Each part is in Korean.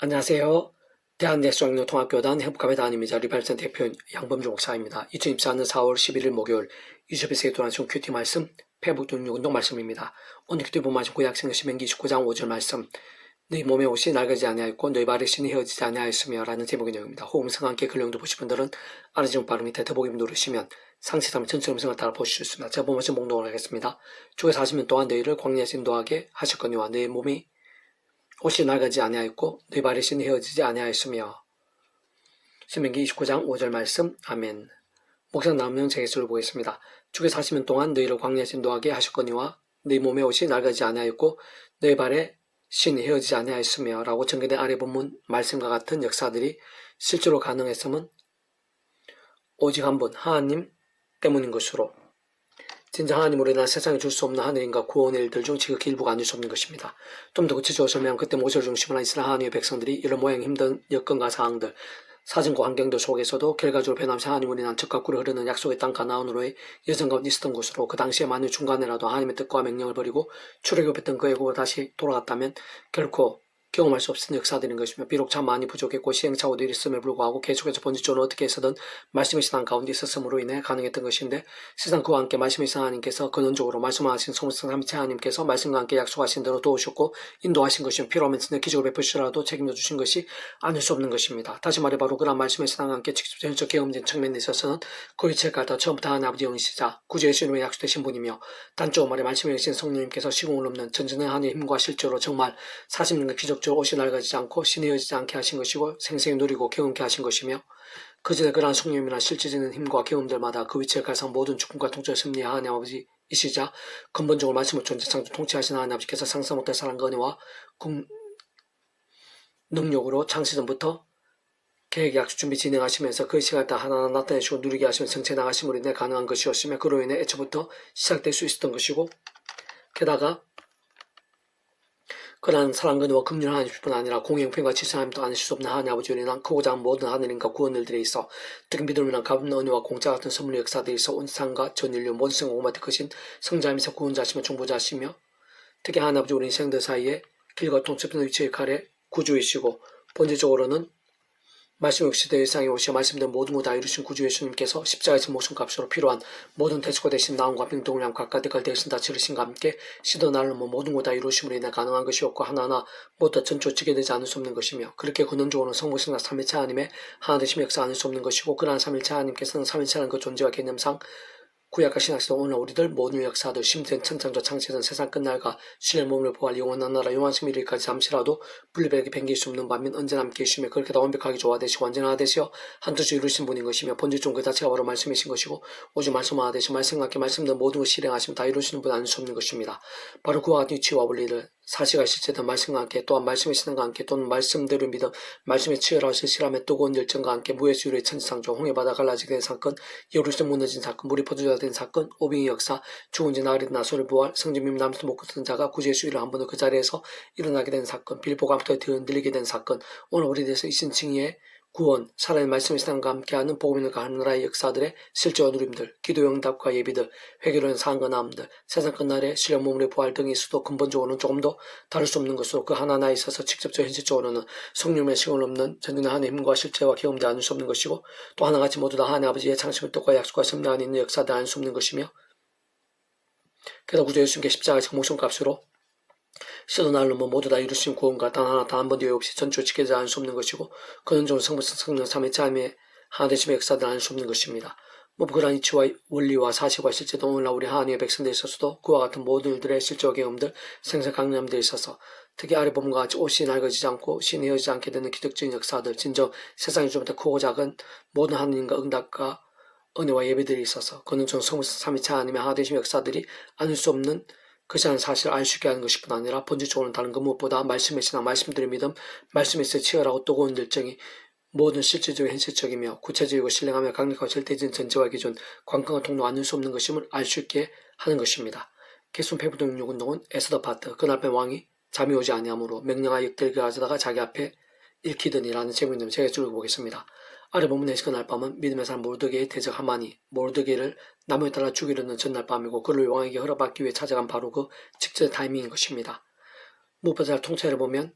안녕하세요. 대한대학교통합교단 해북가배단임이자 리발센 대표인 양범주 목사입니다. 2024년 4월 11일 목요일 유튜브에서 도나중 큐티 말씀 패북66운동 말씀입니다. 오늘 큐티 본 말씀 구약성경 시명기 29장 5절 말씀 너희 몸에 옷이 낡아지지 아니하였고 너희 발에 신이 헤어지지 아니하였으며 라는 제목의 내용입니다. 호음성과 함께 근령도 보실 분들은 알아지는 바로 밑에 더보기 누르시면 상세하면 전체 음성을 따라 보실 수 있습니다. 제가 본말씀 목록을 하겠습니다. 주께서 하시면 또한 너희를 광야에서 인도하게 하셨거니와 너희 몸이 옷이 낡아지지 아니하였고 너희 발의 신이 헤어지지 아니하였으며. 신명기 29장 5절 말씀. 아멘. 목사 나오면 제게서를 보겠습니다. 주께서 하시면 동안 너희를 광야에서 인도하게 하셨거니와 너희 몸의 옷이 낡아지지 아니하였고 너희 발의 신이 헤어지지 아니하였으며 라고 전개된 아래 본문 말씀과 같은 역사들이 실제로 가능했음은 오직 한 분 하나님 때문인 것으로 진짜 하나님으로 인한 세상에 줄 수 없는 하늘인과 구원의 일들 중 지극히 일부가 아닐 수 없는 것입니다. 좀 더 구체적으로 설명하면 그때 모세를 중심으로 한 이스라엘 하나님의 백성들이 이런 모양 힘든 여건과 상황들, 사정과 환경들 속에서도 결과적으로 변함없이 하나님으로 인한 적과 꿀이 흐르는 약속의 땅 가나안으로의 여정 가운데 있었던 곳으로 그 당시에 만일 중간에라도 하나님의 뜻과 명령을 버리고 출애굽했던 그 애국으로 다시 돌아갔다면 결코 경험할 수 없는 역사들인 것이며 비록 참 많이 부족했고 시행착오도 있음에 불구하고 계속해서 번지적으로 어떻게 해서든 말씀의 신앙 가운데 있었음으로 인해 가능했던 것인데 세상 그와 함께 말씀의 신앙 하나님께서 근원적으로 말씀하신 성성 삼위체 하나님께서 말씀과 함께 약속하신 대로 도우셨고 인도하신 것이며 필요하면 기적을 베푸시라도 책임져 주신 것이 아닐 수 없는 것입니다. 다시 말해 바로 그런 말씀의 신앙과 함께 직접 전적 경험된 측면에 있어서는 그 이체를 갖다 처음부터 하나님 아버지 영이시자 구주의 주님의 약속되신 분이며 단적으로 말해 말씀에 계신 성령님께서 시공을 넘는 전전의 하나님의 힘과 실제로 정말 40년간 기적적으로 옷이 낡아지지 않고 신이 헤어지지 않게 하신 것이고 생생히 누리고 경험케 하신 것이며 그전에 그러한 성령님이나 실질적인 힘과 경험들마다 그 위치에 갈상 모든 주권과 통치를 승리의 하나님 아버지이시자 근본적으로 말씀을 존재 창조 통치하신 하나님 아버지께서 상상 못할 사랑과 은혜와 능력으로 창세 전부터 계획 약속 준비 진행하시면서 그 시간에 다 하나하나 나타내시고 누리게 하시면 성체 나가심으로 인해 가능한 것이었으며 그로 인해 애초부터 시작될 수 있었던 것이고 게다가 그러한 사랑과 은혜와 긍휼 하나님뿐 아니라 공의 형편과 질서 하나님도 아실 수 없는 하나님 아버지로 인한 크고자 한 모든 하늘인과 구원일들에 있어 특히 믿음으로 인한 값없는 은혜와 공짜 같은 선물의 역사들에 있어 온 세상과 전 인류 모든 생공마다 크신 성자이면서 구원자시며 중보자시며 특히 하나님 아버지 우리 인생들 사이에 길과 통첩하는 위치의 칼에 구주이시고 본질적으로는 말씀 역시 대상에 오시어 말씀된 모든 것 다 이루신 구주 예수님께서 십자가에서 목숨값으로 필요한 모든 대수가 되신 나음과 병동을 향 각각 대갈 대신 다 치르신과 함께 시도 날로 모든 것 다 이루심으로 인해 가능한 것이었고 하나하나 모두 다 전초치게 되지 않을 수 없는 것이며 그렇게 근원적으로는 성부성과 삼일체 하나님의 하나 되심의 역사 않을 수 없는 것이고 그러한 삼일체 하나님께서는 삼일체라는 그 존재와 개념상 구약과 신학에서 오늘 우리들 모든 역사들 심지어 천창조 창세전 세상 끝날과 신의 몸을 보할 영원한 나라 영원한 승리를까지 잠시라도 분리되게 변길 수 없는 반면 언제나 함께 계시며 그렇게 다 완벽하게 조화되시고 완전하되시어 한 뜻을 이루신 분인 것이며 본질적 그 자체가 바로 말씀이신 것이고 오직 말씀하나 되시 말씀과 함께 말씀된 모든 것을 실행하시면 다 이루시는 분 아닐 수 없는 것입니다. 바로 그와 같은 위치와 원리를 사실과 실제된 말씀과 함께 또한 말씀의 신앙과 함께 또는 말씀대로 믿음 말씀의 치열하신 실함의 뜨거운 열정과 함께 무예수율의 천지창조 홍해바다 갈라지게 된 사건 예루살렘 무너진 사건 물이 퍼주자 된 사건 오병의 역사 죽은 지 나흘이 나소를 부활 성진민 남수 못 걷던 자가 구주의 수일을 한 번도 그 자리에서 일어나게 된 사건 빌보감부터 흔들리게 된 사건 오늘 우리 대해서 이신 칭의의 구원, 살아있는 말씀의 신앙과 함께하는 복음을 가는 나라의 역사들의 실제와 누림들, 기도 응답과 예비들, 회개로는 사항과 나음들, 세상 끝날의 신령 몸의 부활 등의 수도 근본적으로는 조금 더 다를 수 없는 것으로 그 하나하나에 있어서 직접적 현실적으로는 성령의 시공을 넘는 전능의 하나님의 힘과 실제와 경험도 아닐 수 없는 것이고 또 하나같이 모두 다 하나님 아버지의 창심의 뜻과 약속과 섭리 안에 있는 역사들 아닐 수 없는 것이며 게다가 구주 예수님께 십자가의 목숨값으로 시도 날로 모두 다 이루신 구원과 단 하나 단 한 번 뒤에 없이 전초 지켜지 않을 수 없는 것이고 근원적으로 성령 삼위체 하나님의 하나 되심의 역사들 아닐 수 없는 것입니다. 그러한 이치와 원리와 사실과 실제도 오늘날 우리 하나님의 백성들에 있어서도 그와 같은 모든 일들의 실제와 경험들 생생 강념들에 있어서 특히 아래 본문과 같이 옷이 낡아지지 않고 신이 헤어지지 않게 되는 기적적인 역사들 진정 세상이 좀 더 크고 작은 모든 하나님과 응답과 은혜와 예배들이 있어서 근원적으로 성령 삼위체 하나님의 하나 되심의 역사들이 아닐 수 없는 그것이 아닌 사실을 알 수 있게 하는 것뿐 아니라 본질적으로는 다른 것 무엇보다 말씀의 신앙, 말씀들의 믿음, 말씀에 있어 치열하고 뜨거운 열정이 모든 실질적이고 현실적이며 구체적이고 신령하며 강력하고 절대적인 전제와 기준, 관건과 통로 아닐 수 없는 것임을 알 수 있게 하는 것입니다. 개순 패부동 6운동은 에스더 파트, 그날 밤 왕이 잠이 오지 아니하므로 명령하여 역대를 가져다가 자기 앞에 읽히더니라는 제목이 있는 제가 읽어보겠습니다. 아래 본문에 그날 밤은 믿음의 사람 모르드게의 대적 하만이 모르드게를 나무에 따라 죽이려는 전날 밤이고 그를 왕에게 허락받기 위해 찾아간 바로 그 직전의 타이밍인 것입니다. 무엇보다 통찰을 보면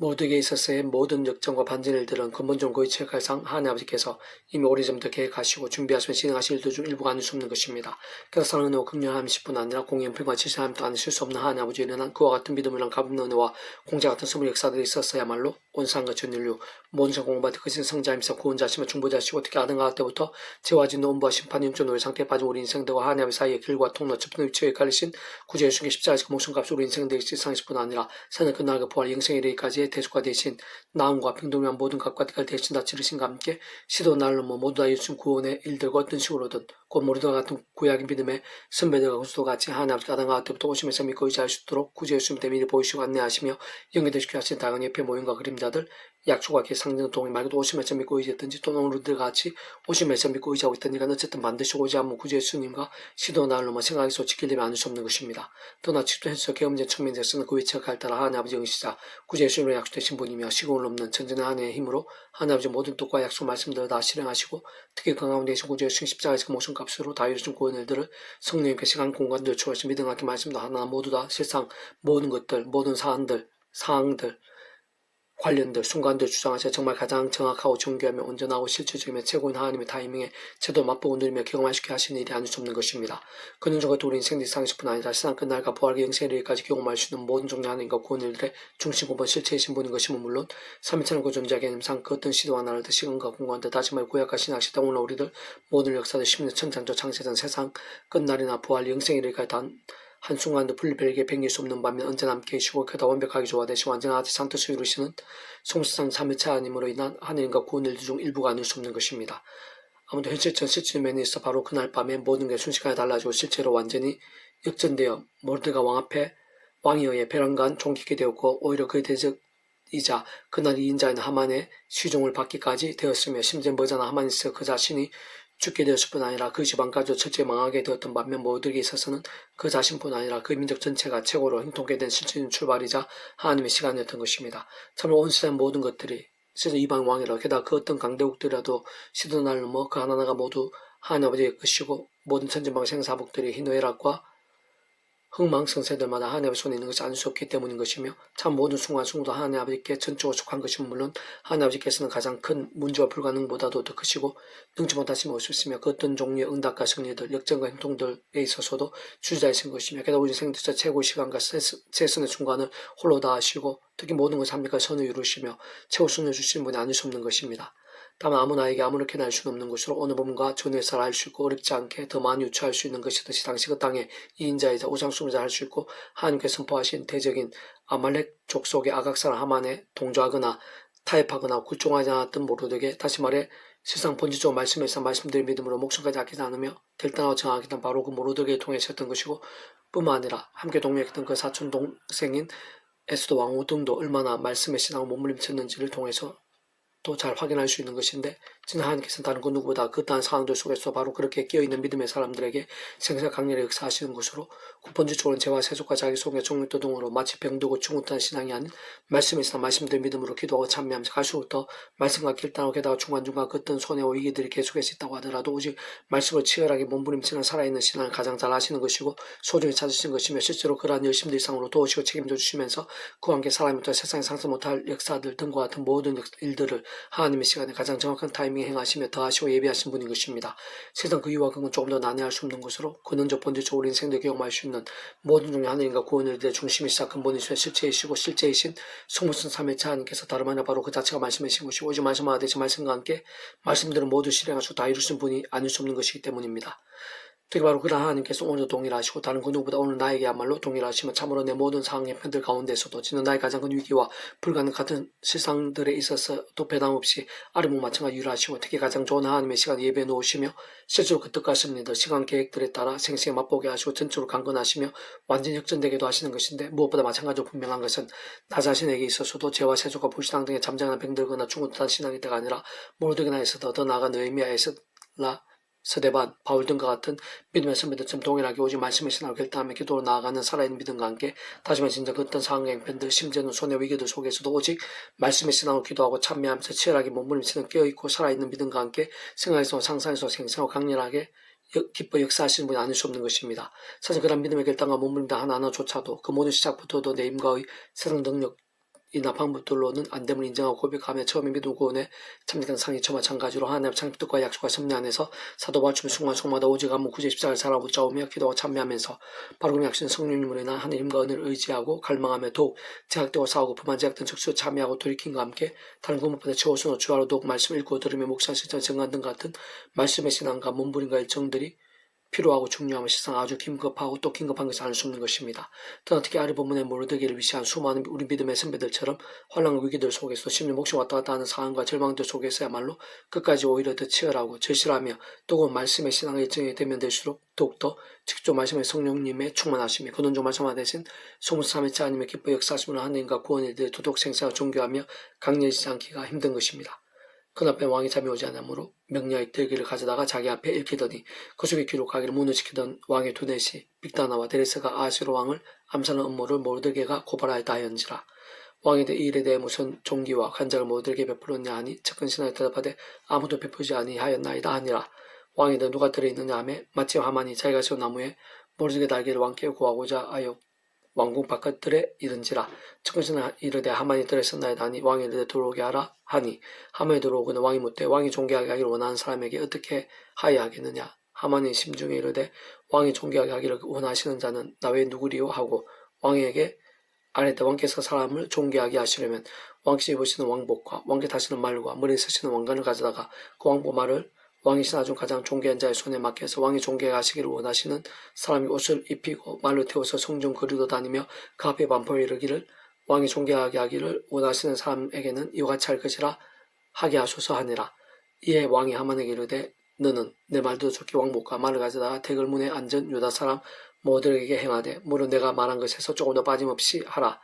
모두에게 있어서의 모든 역정과 반전의 일들은 근본적으로 거의 체크할상 하나님 아버지께서 이미 오래전부터 계획하시고 준비하시며 진행하실 일들 중 일부가 아닐 수 없는 것입니다. 그래서 사랑하는 은혜와 긍휼한 하나님뿐 아니라 공의형편과 질서함도 아니실 수 없는 하나님 아버지에 일어난 그와 같은 믿음이란 값없는 은혜와 공자 같은 선물 역사들이 있었어야말로 온 세상과 전 인류 모든 성 공부받은 크신 성자이면서 구원자시며 중보자시고 특히 아담과 때부터 죄와 진노 음부와 심판 영적 노예 상태에 빠진 우리 인생들과 하나님 아버지 사이의 길과 통로 접근의 위치에 헷갈리신 구주 예수님의 십자가에서 목숨값으로 우리 인생들이 실상하실 뿐 아니라 사는 끝날과 부활 영생에 이르기까지의 대속과 대신 나음과 빙동한 모든 각과 뜻을 대신 다 치르신과 함께 시도 날로 모두 다 예수님 구원의 일들과 어떤 식으로든 곧 모르드와 같은 구약의 믿음의 선배들과 구수도 같이 하나님 아버지 아담과 때부터 오시면서 믿고 의지할 수 있도록 구주 예수님 때문에 미리 보이시고 안내하시며 연계되시게 하신 다양한 옆에 모임과 그림자들 약속과 상징 동의 말고도 오시면서 믿고 의지했든지 또는 오늘들 같이 오시면서 믿고 의지하고 있던지가 어쨌든 반드시 오지 않으면 구주 예수님과 시도 날로 생각에서 지키려면 않을 수 없는 것입니다. 또나 직도해서 계엄된 측면에서는 그 위치가 갈 따라 하나님 아버지 영시자 구주 예수님으로 약속되신 분이며 시공을 넘는 전전한 하나님의 힘으로 하나님 아버지 모든 뜻과 약속 말씀들을 다 실행하시고 특히 그 가운데 계신 구주 예수님 십자가에서 그 목숨값으로 다 이루신 구원 일들을 성령님께 시간 공간들 초월하신 믿음하게 말씀도 하나 모두 다 실상 모든 것들 모든 사안들 상황들 관련들 순간들 주장하셔 정말 가장 정확하고 정교하며 온전하고 실질적이며 최고인 하나님의 타이밍에 제도 맛보고 누리며 경험하시게 하시는 일이 아닐 수 없는 것입니다. 그는 저것도 우리 인생 일상일뿐 아니라 세상 끝날과 부활의 영생의 일까지 경험할 수 있는 모든 종류 하나님과 구원 일들의 중심 근본 실체이신 분인 것이면 물론 삼위천하 그 존재하게 nim상 그 어떤 시도와 나를 듯 시간과 공간 듯 다시 말해 구약하신 하시다 오늘 우리들 모든 역사들 10년 천창조 창세전 세상 끝날이나 부활 영생의 일까지 단 한순간도 분별에게 베길 수 없는 반면 언제나 함께 계시고 그다 완벽하게 조화되시고 완전하지 상뜻을 이루시는 성수상 3일차 하나님으로 인한 하나님과 구원 일들 중 일부가 아닐 수 없는 것입니다. 아무도 현실적 실질면에 있어 바로 그날 밤에 모든 게 순식간에 달라지고 실제로 완전히 역전되어 모르드가 왕 앞에 왕에 의해 벼랑간 종기게 되었고 오히려 그의 대적이자 그날 이인자인 하만의 시종을 받기까지 되었으며 심지어 머지않아 하만에서 그 자신이 죽게 되었을 뿐 아니라 그 집안까지도 철저히 망하게 되었던 반면 모두에게 있어서는 그 자신뿐 아니라 그 민족 전체가 최고로 형통하게 된 실질적인 출발이자 하나님의 시간이었던 것입니다. 참으로 온 세상 모든 것들이 시도 이방 왕이라 게다가 그 어떤 강대국들이라도 시도 날 넘어 그 하나하나가 모두 하나님 아버지의 것이고 모든 천지방 생사복들이 희노애락과 흥망성쇠들마다 하나님의 손에 있는 것이 아닐 수 없기 때문인 것이며 참 모든 순간순간도 하나님 아버지께 전적으로 속한 것이면 물론 하나님 아버지께서는 가장 큰 문제와 불가능보다도 더 크시고 능치 못하시면 없으시며 그 어떤 종류의 응답과 승리들 역전과 행동들에 있어서도 주자이신 것이며 게다가 우리 생들자 최고의 시간과 최선의 순간을 홀로 다 하시고 특히 모든 것을 합리과 선을 이루시며 최고 순을 주시는 분이 아닐 수 없는 것입니다. 다만 아무나에게 아무렇게나 알 수는 없는 것으로 어느 부분과 전회사를 알 수 있고 어렵지 않게 더 많이 유추할 수 있는 것이듯이 당시 그 땅의 이인자이자 우상숭배자 할 수 있고 하나님께 선포하신 대적인 아말렉 족속의 아각사라 하만에 동조하거나 타협하거나 굴종하지 않았던 모르드에게 다시 말해 세상 본질적으로 말씀에서 말씀드린 믿음으로 목숨까지 아끼지 않으며 결단하고 정하겠던 바로 그 모르드에게 통해서였던 것이고 뿐만 아니라 함께 동역했던 그 사촌 동생인 에스도 왕후 등도 얼마나 말씀에 신앙을 몸부림쳤는지를 통해서 또 잘 확인할 수 있는 것인데 진짜 하나님께서는 다른 그 누구보다 그떠한 상황들 속에서 바로 그렇게 끼어있는 믿음의 사람들에게 생사 강렬히 역사하시는 것으로 본질적으로는 죄와 세속과 자기 속의 종류도 등으로 마치 병들고 충분한 신앙이 아닌 말씀에서 말씀들 믿음으로 기도하고 참여하면서 갈수록 더 말씀과 결단하고 게다가 중간중간 그 어떤 손해와 위기들이 계속해서 있다고 하더라도 오직 말씀을 치열하게 몸부림치는 살아있는 신앙을 가장 잘 아시는 것이고 소중히 찾으신 것이며 실제로 그러한 열심들 이상으로 도우시고 책임져 주시면서 그와 함께 사람부터 세상에 상상 못할 역사들 등과 같은 모든 일들을 하나님의 시간에 가장 정확한 타이밍에 행하시며 더하시고 예비하신 분인 것입니다. 세상 그 이유와 그건 조금 더 난해할 수 없는 것으로 근원적 본질적으로 인생들 경험할 수 있는 모든 종류의 하나님과 구원을 위해 중심이시자 근본이시며 실체이시고 실제이신 성무슨 삼위일체 하나님께서 다름 아니라 바로 그 자체가 말씀이신 것이고 오직 말씀하나 되신 말씀과 함께 말씀들은 모두 실행하시고 다 이루신 분이 아닐 수 없는 것이기 때문입니다. 특히 바로 그러한 하나님께서 오늘도 동일하시고 다른 그 누구보다 오늘 나에게야말로 동일하시며 참으로 내 모든 상황의 편들 가운데서도 지는 나의 가장 큰 위기와 불가능 같은 실상들에 있어서도 배당없이 아름을 마찬가지 유일하시고 특히 가장 좋은 하나님의 시간 예배해 놓으시며 실제로 그 뜻과 섭리들 시간 계획들에 따라 생생히 맛보게 하시고 전적으로 강건하시며 완전히 역전되게도 하시는 것인데 무엇보다 마찬가지로 분명한 것은 나 자신에게 있어서도 죄와 세속과 불신앙 등의 잠잠한 병들거나 충분한 신앙이 때가 아니라 모르드게나 에서도 더 나아가 느헤미야에서 서대반, 바울 등과 같은 믿음의 선배들처럼 동일하게 오직 말씀의 신앙을 결단하며 기도로 나아가는 살아있는 믿음과 함께 다시 말해 진짜 그 어떤 상황의 형편들 심지어는 손해 위기들 속에서도 오직 말씀의 신앙을 기도하고 참여하면서 치열하게 몸부림치는 깨어있고 살아있는 믿음과 함께 생각에서 상상에서 생생하고 강렬하게 기뻐 역사하시는 분이 아닐 수 없는 것입니다. 사실 그런 믿음의 결단과 몸부림들 하나하나조차도 그 모든 시작부터도 내 힘과의 새로운 능력 이나 방법들로는 안됨을 인정하고 고백하며 처음에 믿음 구원에 참된 상이 마찬가지로 하나님의 창립 뜻과 약속과 섭리 안에서 사도 바울 순간 속마다 오직 안무 구제 십자가를 살아보고 짜오며 기도와 참여하면서 바로 그 약신 성령님으로 인한 하나님과 은혜를 의지하고 갈망하며 더욱 제약되고 싸우고 부만 제약된 적수 참여하고 돌이킴과 함께 다른 것보다 최우선으로 주하로 더욱 말씀 읽고 들으며 목사 실전 정관 등 같은 말씀의 신앙과 몸부림과 일정들이 필요하고 중요하면 실상 아주 긴급하고 또 긴급한 것이 아닐 수 없는 것입니다. 또 어떻게 아래 본문의 모르드기를 위시한 수많은 우리 믿음의 선배들처럼 환란과 위기들 속에서 심리 목숨 왔다 갔다 하는 상황과 절망들 속에서야말로 끝까지 오히려 더 치열하고 절실하며 또 그 말씀의 신앙의 일정이 되면 될수록 더욱더 직접 말씀의 성령님의 충만하심이 근원적 말씀화 대신 소문삼일자 아니면 기뻐 역사하심을 하나님과 구원일들의 도덕 생사가 존귀하며 강렬해지지 않기가 힘든 것입니다. 그날밤 왕이 잠이 오지 않으므로 명령의 들기를 가져다가 자기 앞에 읽히더니 그 속에 기록하기를 문을 지키던 왕의 두 넷이 빅다나와 데레스가 아하스로 왕을 암살한 음모를 모르드게가 고발하였다 하였는지라. 왕이 이 일에 대해 무슨 종기와 간장을 모르드게 베풀었냐 하니 측근 신하에 대답하되 아무도 베푸지 아니하였나이다 하니라. 왕이 너 누가 들어있느냐 하며 마침 하만이 자기가 세운 나무에 모르드게 날개를 왕께 구하고자 하여 왕궁 바깥들에 이른지라. 측근신하 이르되 하만이 들어있었나이다 하니 왕이 이르되 들어오게 하라 하니 하만이 들어오거든 왕이 묻되 왕이 존귀하게 하기를 원하는 사람에게 어떻게 하여야 하겠느냐. 하만이 심중에 이르되 왕이 존귀하게 하기를 원하시는 자는 나 외에 누구리요 하고 왕에게 아뢰되 왕께서 사람을 존귀하게 하시려면 왕께서 입으시는 왕복과 왕께 타시는 말과 머리에 쓰시는 왕관을 가져다가 그 왕복 말을 왕이 신하 중 가장 존귀한 자의 손에 맡겨서 왕이 존귀하게 하시기를 원하시는 사람이 옷을 입히고 말로 태워서 성중 거리로 다니며 그 앞에 반포에 이르기를 왕이 존귀하게 하기를 원하시는 사람에게는 이와 같이 할 것이라 하게 하소서 하니라. 이에 왕이 하만에게 이르되 너는 내 말도 좋게 왕복과 말을 가져다가 대궐문에 앉은 유다 사람 모두에게 행하되 무릇 내가 말한 것에서 조금도 빠짐없이 하라.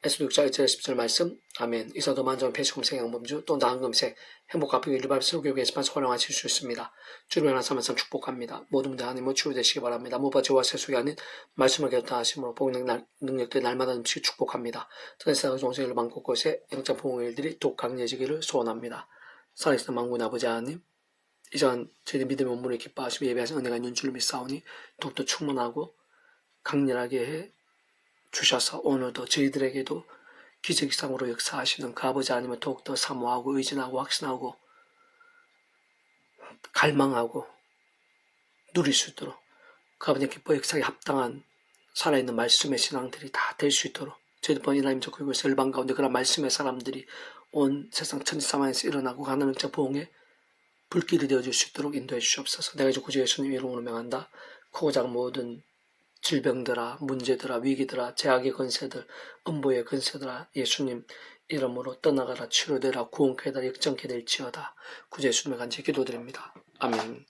에스더 6장 1절 10절 말씀. 아멘. 이사도 만정 폐시금색 양범주 또 나은 금색 행복 갚기 일발 세우교육에 esp에서 활용하실 수 있습니다. 주님을 하나 삼아서 축복합니다. 모든 분들 하나님을 치유되시기 바랍니다. 무엇보다 저와 세속이 아닌 말씀을 결단하심으로 복능 능력들 날마다 넘치게 축복합니다. 전세상 종생을 많은 곳곳에 영장 보호의 일들이 더욱 강해지기를 소원합니다. 살아계신 만군 아버지 하나님, 이 시간 저희들 믿음의 온문을 기뻐하시며 예배하신 은혜가 있는 줄을 믿사오니 더욱더 충만하고 강렬하게 해 주셔서 오늘도 저희들에게도 기적이상으로 역사하시는 그 아버지 하나님을 더욱더 사모하고 의진하고 확신하고 갈망하고 누릴 수 있도록 그 아버지의 기뻐 역사에 합당한 살아있는 말씀의 신앙들이 다 될 수 있도록 저희들 번 이나님 저 그리고 열방 가운데 그런 말씀의 사람들이 온 세상 천지사만에서 일어나고 하나님 저 보응에 불길이 되어줄 수 있도록 인도해 주시옵소서. 내가 이제 구주 예수님 이름으로 명한다. 크고 작은 모든 질병들아, 문제들아, 위기들아, 제약의 건세들, 음보의 건세들아, 예수님 이름으로 떠나가라, 치료되라, 구원케 되라, 역정케 될지어다. 구주 예수님의 간절히 기도드립니다. 아멘.